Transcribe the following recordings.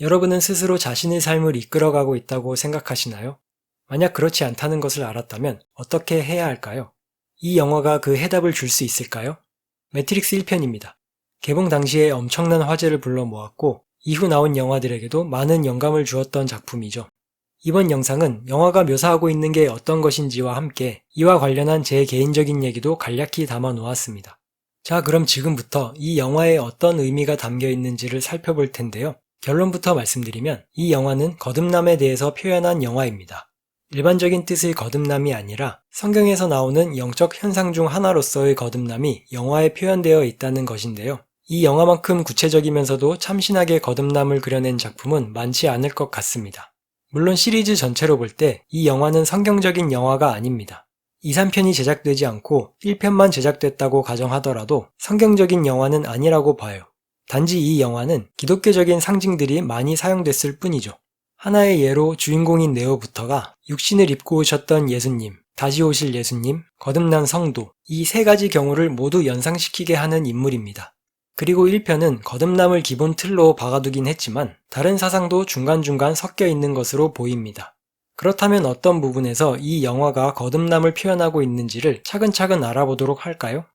여러분은 스스로 자신의 삶을 이끌어가고 있다고 생각하시나요? 만약 그렇지 않다는 것을 알았다면 어떻게 해야 할까요? 이 영화가 그 해답을 줄 수 있을까요? 매트릭스 1편입니다. 개봉 당시에 엄청난 화제를 불러 모았고 이후 나온 영화들에게도 많은 영감을 주었던 작품이죠. 이번 영상은 영화가 묘사하고 있는 게 어떤 것인지와 함께 이와 관련한 제 개인적인 얘기도 간략히 담아 놓았습니다. 자, 그럼 지금부터 이 영화에 어떤 의미가 담겨 있는지를 살펴볼 텐데요. 결론부터 말씀드리면 이 영화는 거듭남에 대해서 표현한 영화입니다. 일반적인 뜻의 거듭남이 아니라 성경에서 나오는 영적 현상 중 하나로서의 거듭남이 영화에 표현되어 있다는 것인데요. 이 영화만큼 구체적이면서도 참신하게 거듭남을 그려낸 작품은 많지 않을 것 같습니다. 물론 시리즈 전체로 볼 때 이 영화는 성경적인 영화가 아닙니다. 2, 3편이 제작되지 않고 1편만 제작됐다고 가정하더라도 성경적인 영화는 아니라고 봐요. 단지 이 영화는 기독교적인 상징들이 많이 사용됐을 뿐이죠. 하나의 예로 주인공인 네오부터가 육신을 입고 오셨던 예수님, 다시 오실 예수님, 거듭난 성도, 이 세 가지 경우를 모두 연상시키게 하는 인물입니다. 그리고 1편은 거듭남을 기본 틀로 박아두긴 했지만 다른 사상도 중간중간 섞여 있는 것으로 보입니다. 그렇다면 어떤 부분에서 이 영화가 거듭남을 표현하고 있는지를 차근차근 알아보도록 할까요?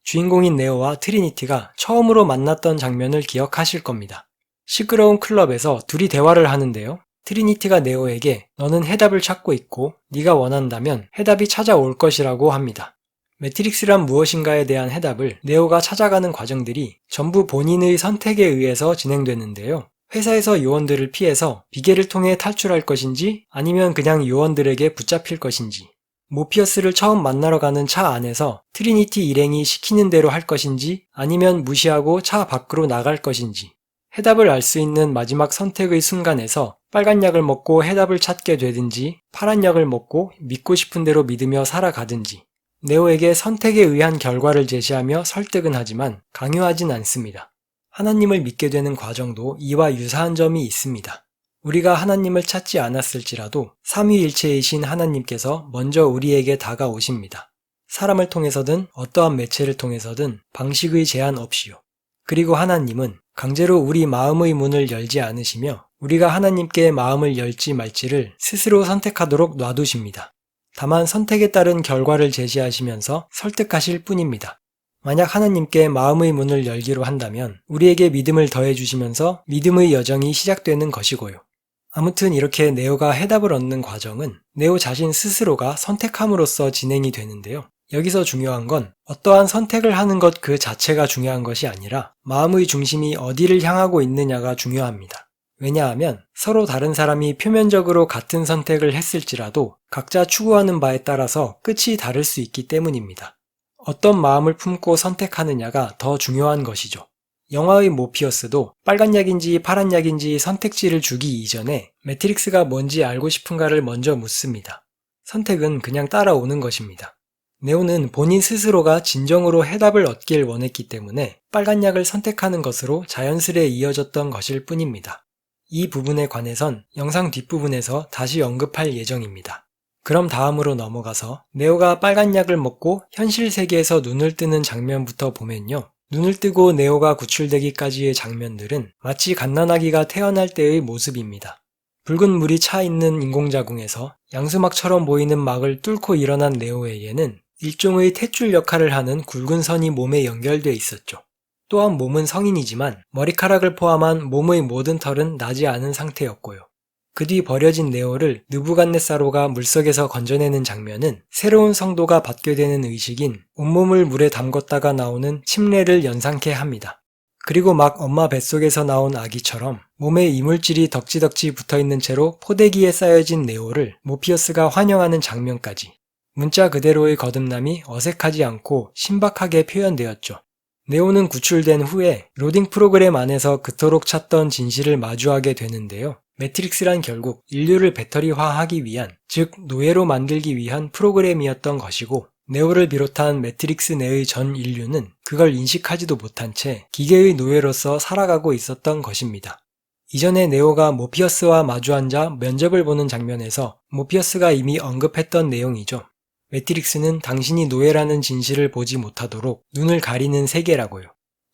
주인공인 네오와 트리니티가 처음으로 만났던 장면을 기억하실 겁니다. 시끄러운 클럽에서 둘이 대화를 하는데요. 트리니티가 네오에게 너는 해답을 찾고 있고 네가 원한다면 해답이 찾아올 것이라고 합니다. 매트릭스란 무엇인가에 대한 해답을 네오가 찾아가는 과정들이 전부 본인의 선택에 의해서 진행되는데요. 회사에서 요원들을 피해서 비계를 통해 탈출할 것인지 아니면 그냥 요원들에게 붙잡힐 것인지, 모피어스를 처음 만나러 가는 차 안에서 트리니티 일행이 시키는 대로 할 것인지 아니면 무시하고 차 밖으로 나갈 것인지, 해답을 알 수 있는 마지막 선택의 순간에서 빨간 약을 먹고 해답을 찾게 되든지 파란 약을 먹고 믿고 싶은 대로 믿으며 살아가든지, 네오에게 선택에 의한 결과를 제시하며 설득은 하지만 강요하진 않습니다. 하나님을 믿게 되는 과정도 이와 유사한 점이 있습니다. 우리가 하나님을 찾지 않았을지라도 삼위일체이신 하나님께서 먼저 우리에게 다가오십니다. 사람을 통해서든 어떠한 매체를 통해서든 방식의 제한 없이요. 그리고 하나님은 강제로 우리 마음의 문을 열지 않으시며 우리가 하나님께 마음을 열지 말지를 스스로 선택하도록 놔두십니다. 다만 선택에 따른 결과를 제시하시면서 설득하실 뿐입니다. 만약 하나님께 마음의 문을 열기로 한다면 우리에게 믿음을 더해주시면서 믿음의 여정이 시작되는 것이고요. 아무튼 이렇게 네오가 해답을 얻는 과정은 네오 자신 스스로가 선택함으로써 진행이 되는데요. 여기서 중요한 건 어떠한 선택을 하는 것 그 자체가 중요한 것이 아니라 마음의 중심이 어디를 향하고 있느냐가 중요합니다. 왜냐하면 서로 다른 사람이 표면적으로 같은 선택을 했을지라도 각자 추구하는 바에 따라서 끝이 다를 수 있기 때문입니다. 어떤 마음을 품고 선택하느냐가 더 중요한 것이죠. 영화의 모피어스도 빨간 약인지 파란 약인지 선택지를 주기 이전에 매트릭스가 뭔지 알고 싶은가를 먼저 묻습니다. 선택은 그냥 따라오는 것입니다. 네오는 본인 스스로가 진정으로 해답을 얻길 원했기 때문에 빨간 약을 선택하는 것으로 자연스레 이어졌던 것일 뿐입니다. 이 부분에 관해선 영상 뒷부분에서 다시 언급할 예정입니다. 그럼 다음으로 넘어가서 네오가 빨간 약을 먹고 현실 세계에서 눈을 뜨는 장면부터 보면요. 눈을 뜨고 네오가 구출되기까지의 장면들은 마치 갓난아기가 태어날 때의 모습입니다. 붉은 물이 차 있는 인공자궁에서 양수막처럼 보이는 막을 뚫고 일어난 네오에게는 일종의 탯줄 역할을 하는 굵은 선이 몸에 연결돼 있었죠. 또한 몸은 성인이지만 머리카락을 포함한 몸의 모든 털은 나지 않은 상태였고요. 그 뒤 버려진 네오를 느부갓네사로가 물속에서 건져내는 장면은 새로운 성도가 받게 되는 의식인 온몸을 물에 담궜다가 나오는 침례를 연상케 합니다. 그리고 막 엄마 뱃속에서 나온 아기처럼 몸에 이물질이 덕지덕지 붙어있는 채로 포대기에 쌓여진 네오를 모피어스가 환영하는 장면까지 문자 그대로의 거듭남이 어색하지 않고 신박하게 표현되었죠. 네오는 구출된 후에 로딩 프로그램 안에서 그토록 찾던 진실을 마주하게 되는데요. 매트릭스란 결국 인류를 배터리화하기 위한, 즉 노예로 만들기 위한 프로그램이었던 것이고 네오를 비롯한 매트릭스 내의 전 인류는 그걸 인식하지도 못한 채 기계의 노예로서 살아가고 있었던 것입니다. 이전에 네오가 모피어스와 마주 앉아 면접을 보는 장면에서 모피어스가 이미 언급했던 내용이죠. 매트릭스는 당신이 노예라는 진실을 보지 못하도록 눈을 가리는 세계라고요.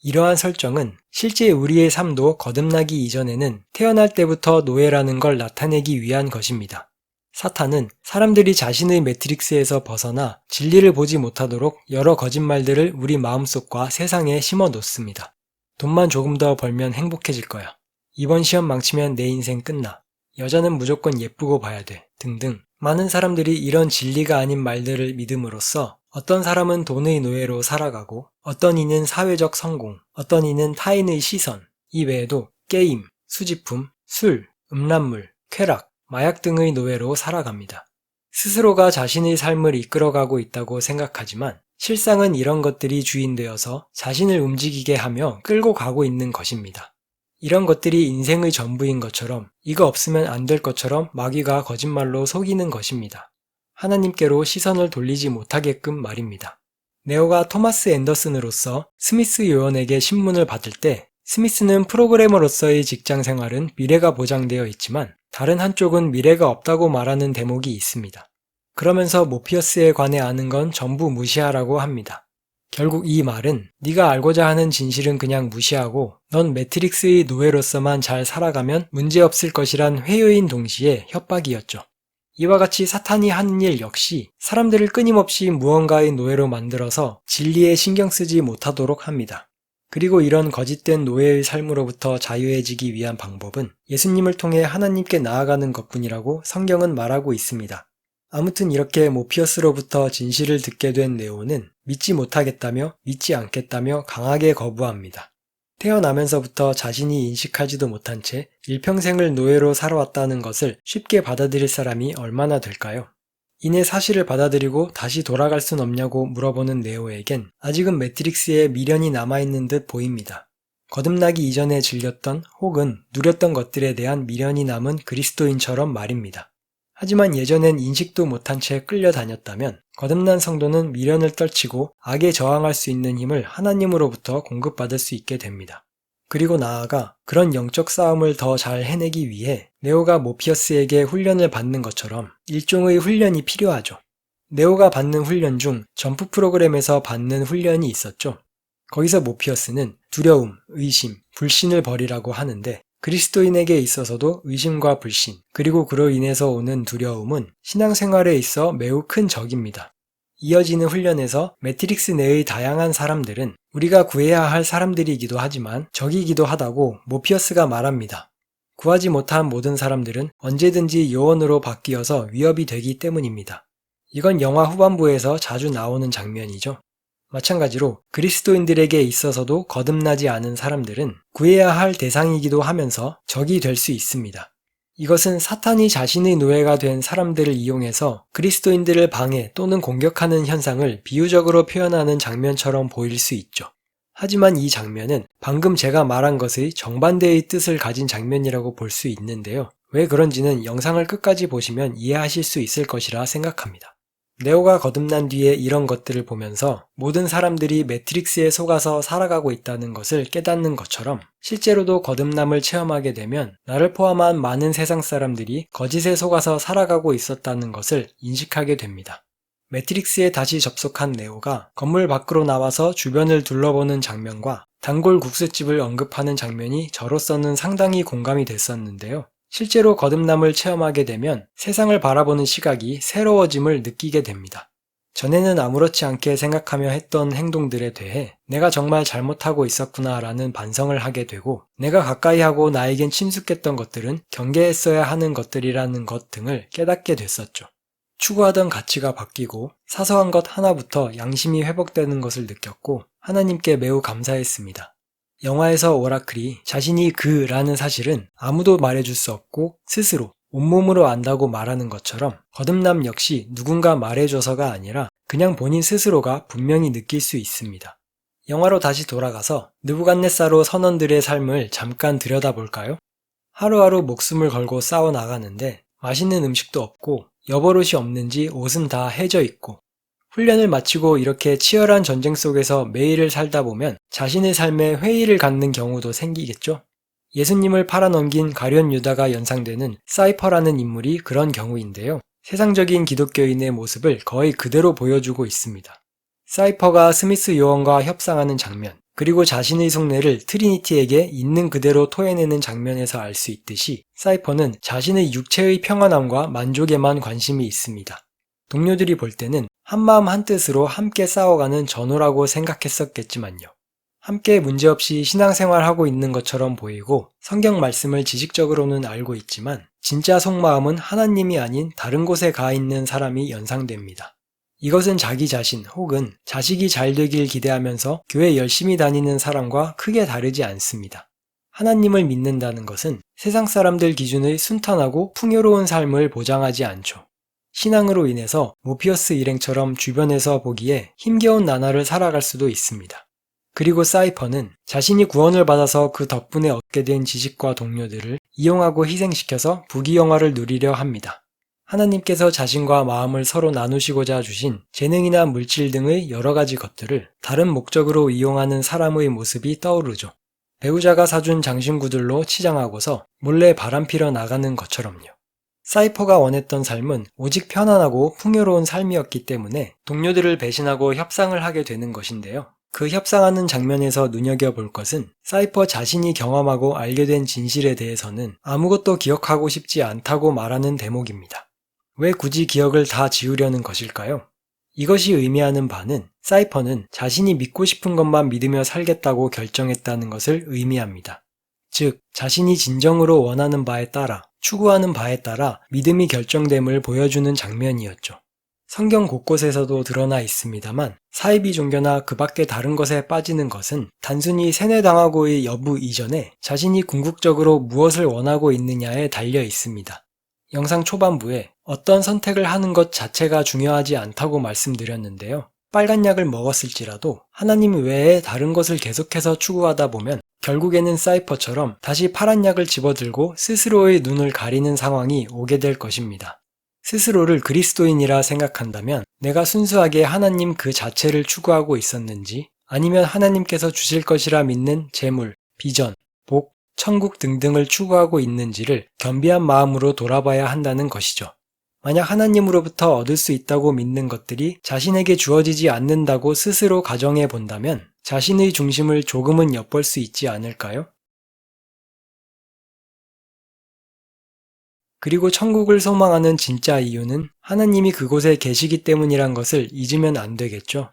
이러한 설정은 실제 우리의 삶도 거듭나기 이전에는 태어날 때부터 노예라는 걸 나타내기 위한 것입니다. 사탄은 사람들이 자신의 매트릭스에서 벗어나 진리를 보지 못하도록 여러 거짓말들을 우리 마음속과 세상에 심어 놓습니다. 돈만 조금 더 벌면 행복해질 거야. 이번 시험 망치면 내 인생 끝나. 여자는 무조건 예쁘고 봐야 돼. 등등. 많은 사람들이 이런 진리가 아닌 말들을 믿음으로써 어떤 사람은 돈의 노예로 살아가고 어떤 이는 사회적 성공, 어떤 이는 타인의 시선, 이 외에도 게임, 수집품, 술, 음란물, 쾌락, 마약 등의 노예로 살아갑니다. 스스로가 자신의 삶을 이끌어가고 있다고 생각하지만 실상은 이런 것들이 주인되어서 자신을 움직이게 하며 끌고 가고 있는 것입니다. 이런 것들이 인생의 전부인 것처럼 이거 없으면 안 될 것처럼 마귀가 거짓말로 속이는 것입니다. 하나님께로 시선을 돌리지 못하게끔 말입니다. 네오가 토마스 앤더슨으로서 스미스 요원에게 신문을 받을 때 스미스는 프로그래머로서의 직장 생활은 미래가 보장되어 있지만 다른 한쪽은 미래가 없다고 말하는 대목이 있습니다. 그러면서 모피어스에 관해 아는 건 전부 무시하라고 합니다. 결국 이 말은 네가 알고자 하는 진실은 그냥 무시하고 넌 매트릭스의 노예로서만 잘 살아가면 문제없을 것이란 회유인 동시에 협박이었죠. 이와 같이 사탄이 하는 일 역시 사람들을 끊임없이 무언가의 노예로 만들어서 진리에 신경 쓰지 못하도록 합니다. 그리고 이런 거짓된 노예의 삶으로부터 자유해지기 위한 방법은 예수님을 통해 하나님께 나아가는 것뿐이라고 성경은 말하고 있습니다. 아무튼 이렇게 모피어스로부터 진실을 듣게 된 네오는 믿지 못하겠다며 믿지 않겠다며 강하게 거부합니다. 태어나면서부터 자신이 인식하지도 못한 채 일평생을 노예로 살아왔다는 것을 쉽게 받아들일 사람이 얼마나 될까요? 이내 사실을 받아들이고 다시 돌아갈 순 없냐고 물어보는 네오에겐 아직은 매트릭스에 미련이 남아있는 듯 보입니다. 거듭나기 이전에 즐겼던 혹은 누렸던 것들에 대한 미련이 남은 그리스도인처럼 말입니다. 하지만 예전엔 인식도 못한 채 끌려다녔다면 거듭난 성도는 미련을 떨치고 악에 저항할 수 있는 힘을 하나님으로부터 공급받을 수 있게 됩니다. 그리고 나아가 그런 영적 싸움을 더 잘 해내기 위해 네오가 모피어스에게 훈련을 받는 것처럼 일종의 훈련이 필요하죠. 네오가 받는 훈련 중 점프 프로그램에서 받는 훈련이 있었죠. 거기서 모피어스는 두려움, 의심, 불신을 버리라고 하는데 그리스도인에게 있어서도 의심과 불신, 그리고 그로 인해서 오는 두려움은 신앙생활에 있어 매우 큰 적입니다. 이어지는 훈련에서 매트릭스 내의 다양한 사람들은 우리가 구해야 할 사람들이기도 하지만 적이기도 하다고 모피어스가 말합니다. 구하지 못한 모든 사람들은 언제든지 요원으로 바뀌어서 위협이 되기 때문입니다. 이건 영화 후반부에서 자주 나오는 장면이죠. 마찬가지로 그리스도인들에게 있어서도 거듭나지 않은 사람들은 구해야 할 대상이기도 하면서 적이 될 수 있습니다. 이것은 사탄이 자신의 노예가 된 사람들을 이용해서 그리스도인들을 방해 또는 공격하는 현상을 비유적으로 표현하는 장면처럼 보일 수 있죠. 하지만 이 장면은 방금 제가 말한 것의 정반대의 뜻을 가진 장면이라고 볼 수 있는데요. 왜 그런지는 영상을 끝까지 보시면 이해하실 수 있을 것이라 생각합니다. 네오가 거듭난 뒤에 이런 것들을 보면서 모든 사람들이 매트릭스에 속아서 살아가고 있다는 것을 깨닫는 것처럼 실제로도 거듭남을 체험하게 되면 나를 포함한 많은 세상 사람들이 거짓에 속아서 살아가고 있었다는 것을 인식하게 됩니다. 매트릭스에 다시 접속한 네오가 건물 밖으로 나와서 주변을 둘러보는 장면과 단골 국수집을 언급하는 장면이 저로서는 상당히 공감이 됐었는데요. 실제로 거듭남을 체험하게 되면 세상을 바라보는 시각이 새로워짐을 느끼게 됩니다. 전에는 아무렇지 않게 생각하며 했던 행동들에 대해 내가 정말 잘못하고 있었구나라는 반성을 하게 되고 내가 가까이 하고 나에겐 친숙했던 것들은 경계했어야 하는 것들이라는 것 등을 깨닫게 됐었죠. 추구하던 가치가 바뀌고 사소한 것 하나부터 양심이 회복되는 것을 느꼈고 하나님께 매우 감사했습니다. 영화에서 오라클이 자신이 그라는 사실은 아무도 말해줄 수 없고 스스로 온몸으로 안다고 말하는 것처럼 거듭남 역시 누군가 말해줘서가 아니라 그냥 본인 스스로가 분명히 느낄 수 있습니다. 영화로 다시 돌아가서 느부갓네살로 선원들의 삶을 잠깐 들여다볼까요? 하루하루 목숨을 걸고 싸워나가는데 맛있는 음식도 없고 여벌옷이 없는지 옷은 다 해져 있고 훈련을 마치고 이렇게 치열한 전쟁 속에서 매일을 살다 보면 자신의 삶에 회의를 갖는 경우도 생기겠죠? 예수님을 팔아넘긴 가룟 유다가 연상되는 사이퍼라는 인물이 그런 경우인데요. 세상적인 기독교인의 모습을 거의 그대로 보여주고 있습니다. 사이퍼가 스미스 요원과 협상하는 장면, 그리고 자신의 속내를 트리니티에게 있는 그대로 토해내는 장면에서 알 수 있듯이 사이퍼는 자신의 육체의 평안함과 만족에만 관심이 있습니다. 동료들이 볼 때는 한마음 한뜻으로 함께 싸워가는 전우라고 생각했었겠지만요. 함께 문제없이 신앙생활하고 있는 것처럼 보이고 성경 말씀을 지식적으로는 알고 있지만 진짜 속마음은 하나님이 아닌 다른 곳에 가 있는 사람이 연상됩니다. 이것은 자기 자신 혹은 자식이 잘 되길 기대하면서 교회 열심히 다니는 사람과 크게 다르지 않습니다. 하나님을 믿는다는 것은 세상 사람들 기준의 순탄하고 풍요로운 삶을 보장하지 않죠. 신앙으로 인해서 모피어스 일행처럼 주변에서 보기에 힘겨운 나날을 살아갈 수도 있습니다. 그리고 사이퍼는 자신이 구원을 받아서 그 덕분에 얻게 된 지식과 동료들을 이용하고 희생시켜서 부귀영화를 누리려 합니다. 하나님께서 자신과 마음을 서로 나누시고자 주신 재능이나 물질 등의 여러 가지 것들을 다른 목적으로 이용하는 사람의 모습이 떠오르죠. 배우자가 사준 장신구들로 치장하고서 몰래 바람피러 나가는 것처럼요. 사이퍼가 원했던 삶은 오직 편안하고 풍요로운 삶이었기 때문에 동료들을 배신하고 협상을 하게 되는 것인데요. 그 협상하는 장면에서 눈여겨볼 것은 사이퍼 자신이 경험하고 알게 된 진실에 대해서는 아무것도 기억하고 싶지 않다고 말하는 대목입니다. 왜 굳이 기억을 다 지우려는 것일까요? 이것이 의미하는 바는 사이퍼는 자신이 믿고 싶은 것만 믿으며 살겠다고 결정했다는 것을 의미합니다. 즉, 자신이 진정으로 원하는 바에 따라, 추구하는 바에 따라 믿음이 결정됨을 보여주는 장면이었죠. 성경 곳곳에서도 드러나 있습니다만 사이비 종교나 그 밖의 다른 것에 빠지는 것은 단순히 세뇌당하고의 여부 이전에 자신이 궁극적으로 무엇을 원하고 있느냐에 달려 있습니다. 영상 초반부에 어떤 선택을 하는 것 자체가 중요하지 않다고 말씀드렸는데요. 빨간 약을 먹었을지라도 하나님 외에 다른 것을 계속해서 추구하다 보면 결국에는 사이퍼처럼 다시 파란 약을 집어들고 스스로의 눈을 가리는 상황이 오게 될 것입니다. 스스로를 그리스도인이라 생각한다면 내가 순수하게 하나님 그 자체를 추구하고 있었는지 아니면 하나님께서 주실 것이라 믿는 재물, 비전, 복, 천국 등등을 추구하고 있는지를 겸비한 마음으로 돌아봐야 한다는 것이죠. 만약 하나님으로부터 얻을 수 있다고 믿는 것들이 자신에게 주어지지 않는다고 스스로 가정해 본다면 자신의 중심을 조금은 엿볼 수 있지 않을까요? 그리고 천국을 소망하는 진짜 이유는 하나님이 그곳에 계시기 때문이란 것을 잊으면 안 되겠죠.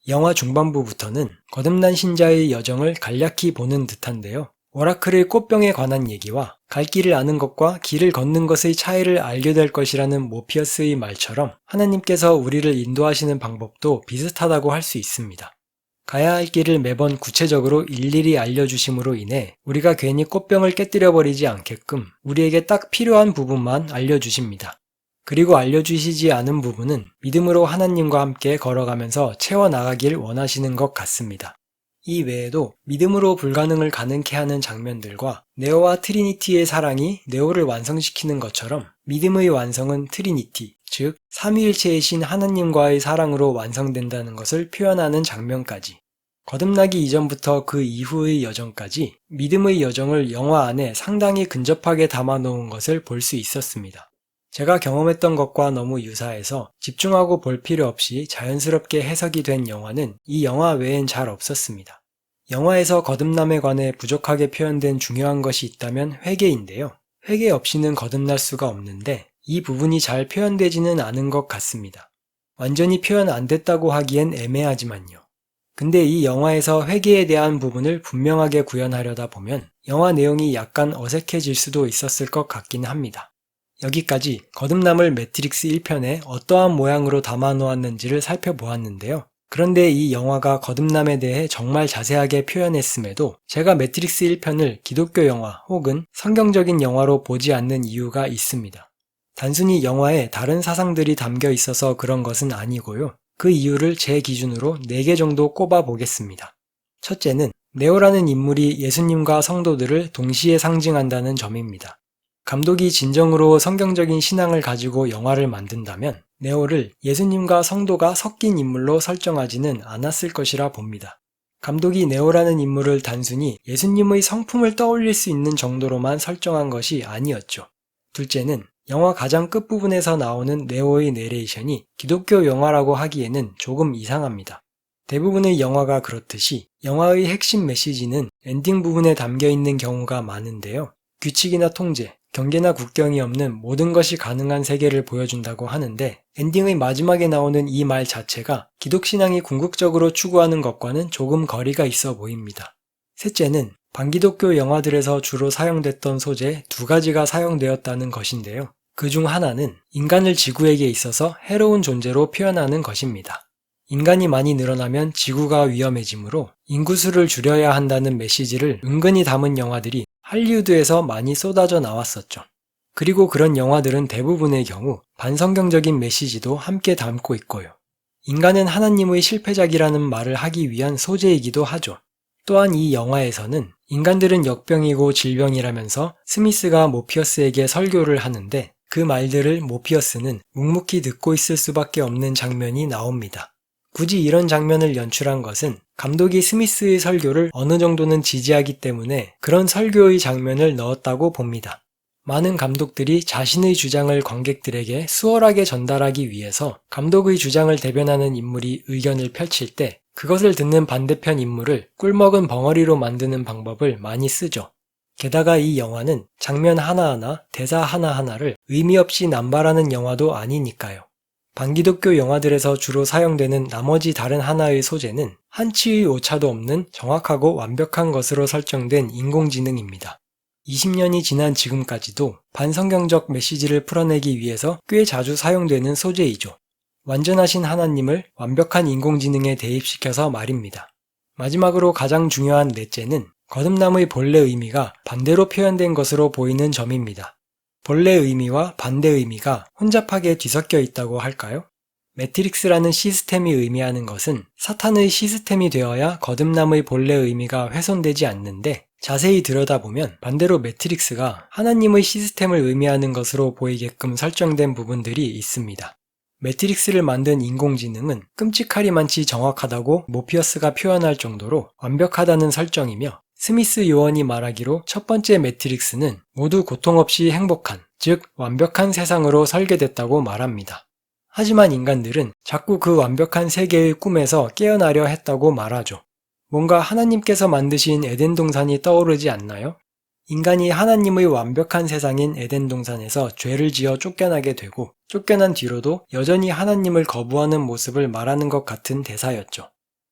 영화 중반부부터는 거듭난 신자의 여정을 간략히 보는 듯한데요. 오라클의 꽃병에 관한 얘기와 갈 길을 아는 것과 길을 걷는 것의 차이를 알게 될 것이라는 모피어스의 말처럼 하나님께서 우리를 인도하시는 방법도 비슷하다고 할 수 있습니다. 가야 할 길을 매번 구체적으로 일일이 알려주심으로 인해 우리가 괜히 꽃병을 깨뜨려버리지 않게끔 우리에게 딱 필요한 부분만 알려주십니다. 그리고 알려주시지 않은 부분은 믿음으로 하나님과 함께 걸어가면서 채워나가길 원하시는 것 같습니다. 이 외에도 믿음으로 불가능을 가능케 하는 장면들과 네오와 트리니티의 사랑이 네오를 완성시키는 것처럼 믿음의 완성은 트리니티, 즉 삼위일체이신 하나님과의 사랑으로 완성된다는 것을 표현하는 장면까지, 거듭나기 이전부터 그 이후의 여정까지 믿음의 여정을 영화 안에 상당히 근접하게 담아놓은 것을 볼 수 있었습니다. 제가 경험했던 것과 너무 유사해서 집중하고 볼 필요 없이 자연스럽게 해석이 된 영화는 이 영화 외엔 잘 없었습니다. 영화에서 거듭남에 관해 부족하게 표현된 중요한 것이 있다면 회개인데요. 회개 없이는 거듭날 수가 없는데 이 부분이 잘 표현되지는 않은 것 같습니다. 완전히 표현 안 됐다고 하기엔 애매하지만요. 근데 이 영화에서 회개에 대한 부분을 분명하게 구현하려다 보면 영화 내용이 약간 어색해질 수도 있었을 것 같긴 합니다. 여기까지 거듭남을 매트릭스 1편에 어떠한 모양으로 담아놓았는지를 살펴보았는데요. 그런데 이 영화가 거듭남에 대해 정말 자세하게 표현했음에도 제가 매트릭스 1편을 기독교 영화 혹은 성경적인 영화로 보지 않는 이유가 있습니다. 단순히 영화에 다른 사상들이 담겨 있어서 그런 것은 아니고요. 그 이유를 제 기준으로 4개 정도 꼽아 보겠습니다. 첫째는 네오라는 인물이 예수님과 성도들을 동시에 상징한다는 점입니다. 감독이 진정으로 성경적인 신앙을 가지고 영화를 만든다면 네오를 예수님과 성도가 섞인 인물로 설정하지는 않았을 것이라 봅니다. 감독이 네오라는 인물을 단순히 예수님의 성품을 떠올릴 수 있는 정도로만 설정한 것이 아니었죠. 둘째는 영화 가장 끝부분에서 나오는 네오의 내레이션이 기독교 영화라고 하기에는 조금 이상합니다. 대부분의 영화가 그렇듯이 영화의 핵심 메시지는 엔딩 부분에 담겨 있는 경우가 많은데요. 규칙이나 통제, 경계나 국경이 없는 모든 것이 가능한 세계를 보여준다고 하는데 엔딩의 마지막에 나오는 이 말 자체가 기독신앙이 궁극적으로 추구하는 것과는 조금 거리가 있어 보입니다. 셋째는 반기독교 영화들에서 주로 사용됐던 소재 두 가지가 사용되었다는 것인데요. 그중 하나는 인간을 지구에게 있어서 해로운 존재로 표현하는 것입니다. 인간이 많이 늘어나면 지구가 위험해지므로 인구수를 줄여야 한다는 메시지를 은근히 담은 영화들이 할리우드에서 많이 쏟아져 나왔었죠. 그리고 그런 영화들은 대부분의 경우 반성경적인 메시지도 함께 담고 있고요. 인간은 하나님의 실패작이라는 말을 하기 위한 소재이기도 하죠. 또한 이 영화에서는 인간들은 역병이고 질병이라면서 스미스가 모피어스에게 설교를 하는데 그 말들을 모피어스는 묵묵히 듣고 있을 수밖에 없는 장면이 나옵니다. 굳이 이런 장면을 연출한 것은 감독이 스미스의 설교를 어느 정도는 지지하기 때문에 그런 설교의 장면을 넣었다고 봅니다. 많은 감독들이 자신의 주장을 관객들에게 수월하게 전달하기 위해서 감독의 주장을 대변하는 인물이 의견을 펼칠 때 그것을 듣는 반대편 인물을 꿀먹은 벙어리로 만드는 방법을 많이 쓰죠. 게다가 이 영화는 장면 하나하나, 대사 하나하나를 의미 없이 남발하는 영화도 아니니까요. 반기독교 영화들에서 주로 사용되는 나머지 다른 하나의 소재는 한치의 오차도 없는 정확하고 완벽한 것으로 설정된 인공지능입니다. 20년이 지난 지금까지도 반성경적 메시지를 풀어내기 위해서 꽤 자주 사용되는 소재이죠. 완전하신 하나님을 완벽한 인공지능에 대입시켜서 말입니다. 마지막으로 가장 중요한 넷째는 거듭남의 본래 의미가 반대로 표현된 것으로 보이는 점입니다. 본래 의미와 반대 의미가 혼잡하게 뒤섞여 있다고 할까요? 매트릭스라는 시스템이 의미하는 것은 사탄의 시스템이 되어야 거듭남의 본래 의미가 훼손되지 않는데 자세히 들여다보면 반대로 매트릭스가 하나님의 시스템을 의미하는 것으로 보이게끔 설정된 부분들이 있습니다. 매트릭스를 만든 인공지능은 끔찍하리만치 정확하다고 모피어스가 표현할 정도로 완벽하다는 설정이며 스미스 요원이 말하기로 첫 번째 매트릭스는 모두 고통 없이 행복한, 즉 완벽한 세상으로 설계됐다고 말합니다. 하지만 인간들은 자꾸 그 완벽한 세계의 꿈에서 깨어나려 했다고 말하죠. 뭔가 하나님께서 만드신 에덴 동산이 떠오르지 않나요? 인간이 하나님의 완벽한 세상인 에덴 동산에서 죄를 지어 쫓겨나게 되고 쫓겨난 뒤로도 여전히 하나님을 거부하는 모습을 말하는 것 같은 대사였죠.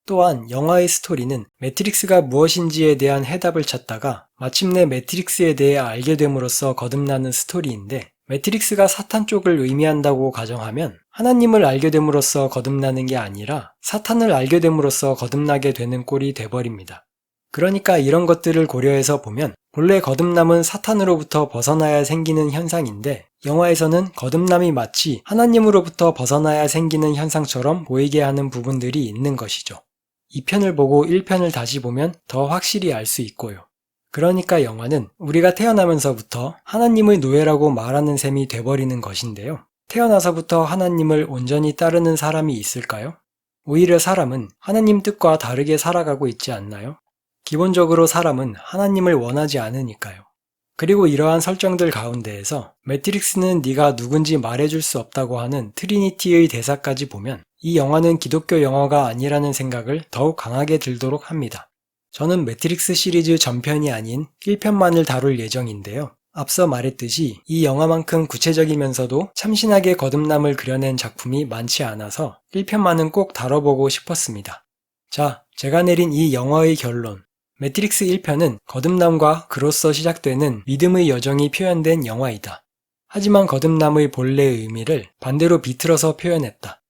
또한 영화의 스토리는 매트릭스가 무엇인지에 대한 해답을 찾다가 마침내 매트릭스에 대해 알게 됨으로써 거듭나는 스토리인데 매트릭스가 사탄 쪽을 의미한다고 가정하면 하나님을 알게 됨으로써 거듭나는 게 아니라 사탄을 알게 됨으로써 거듭나게 되는 꼴이 돼버립니다. 그러니까 이런 것들을 고려해서 보면 본래 거듭남은 사탄으로부터 벗어나야 생기는 현상인데 영화에서는 거듭남이 마치 하나님으로부터 벗어나야 생기는 현상처럼 보이게 하는 부분들이 있는 것이죠. 2편을 보고 1편을 다시 보면 더 확실히 알 수 있고요. 그러니까 영화는 우리가 태어나면서부터 하나님의 노예라고 말하는 셈이 돼버리는 것인데요. 태어나서부터 하나님을 온전히 따르는 사람이 있을까요? 오히려 사람은 하나님 뜻과 다르게 살아가고 있지 않나요? 기본적으로 사람은 하나님을 원하지 않으니까요. 그리고 이러한 설정들 가운데에서 매트릭스는 네가 누군지 말해줄 수 없다고 하는 트리니티의 대사까지 보면 이 영화는 기독교 영화가 아니라는 생각을 더욱 강하게 들도록 합니다. 저는 매트릭스 시리즈 전편이 아닌 1편만을 다룰 예정인데요. 앞서 말했듯이 이 영화만큼 구체적이면서도 참신하게 거듭남을 그려낸 작품이 많지 않아서 1편만은 꼭 다뤄보고 싶었습니다. 자, 제가 내린 이 영화의 결론. 매트릭스 1편은 거듭남과 그로써 시작되는 믿음의 여정이 표현된 영화이다. 하지만 거듭남의 본래의 의미를 반대로 비틀어서 표현했다.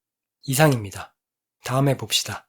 이상입니다. 다음에 봅시다.